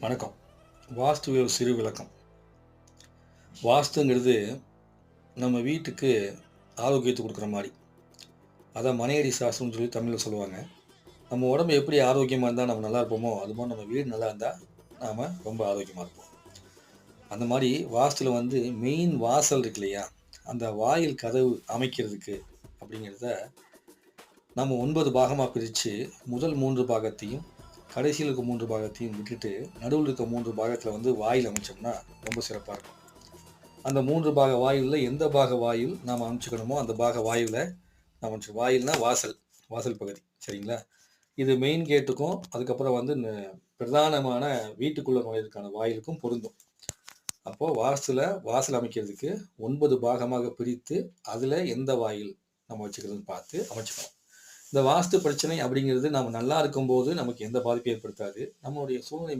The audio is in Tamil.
வணக்கம். வாஸ்துவியல் ஒரு சிறு விளக்கம். வாஸ்துங்கிறது நம்ம வீட்டுக்கு ஆரோக்கியத்தை குடுக்குற மாரி. அதான் மனையடி சாஸ்திரம்னு சொல்லி தமிழ்ல சொல்லுவாங்க. நம்ம உடம்பு எப்படி ஆரோக்கியமா இருந்தா நம்ம நல்லா இருப்போமோ, அதுபோல நம்ம வீடு நல்லா இருந்தா, நாம ரொம்ப ஆரோக்கியமா இருப்போம். அந்த மாரி வாஸ்துல மெயின் வாசல் இருக்கு இல்லையா? அந்த வாயில் கதவு அமைக்கிறதுக்கு அப்படிங்கிறத நம்ம 9 பாகமா பிரிச்சு, முதல் 3 பாகத்தையும், கடைசியில இருக்க 3 பாகத்தையும் விட்டுட்டு, நடுவுல இருக்க 3 பாகத்துல வாயில் அமைச்சோம்னா ரொம்ப சிறப்பா இருக்கும். அந்த 3 பாக வாயில்ல எந்த பாக வாயில் நாம அமைச்சுக்கணுமோ, அந்த பாக வாயில நாம வாயில்னா வாசல், வாசல் பகுதி. சரிங்களா? இது மெயின் கேட்டுக்கும், அதுக்கப்புறம் பிரதானமான வீட்டுக்குள்ள நுழையிறதுக்கான வாயிலுக்கும் பொருந்தும். அப்போ வாசல் அமைக்கிறதுக்கு 9 பாகமாக பிரித்து, அதுல எந்த வாயில் நம்ம வச்சுக்கிறதுன்னு பார்த்து அமைச்சுக்கணும். இந்த வாஸ்து பிரச்சனை அப்படிங்கிறது நம்ம நல்லா இருக்கும்போது நமக்கு எந்த பாதிப்பும் ஏற்படுத்தாது. நம்மளுடைய சூழ்நிலை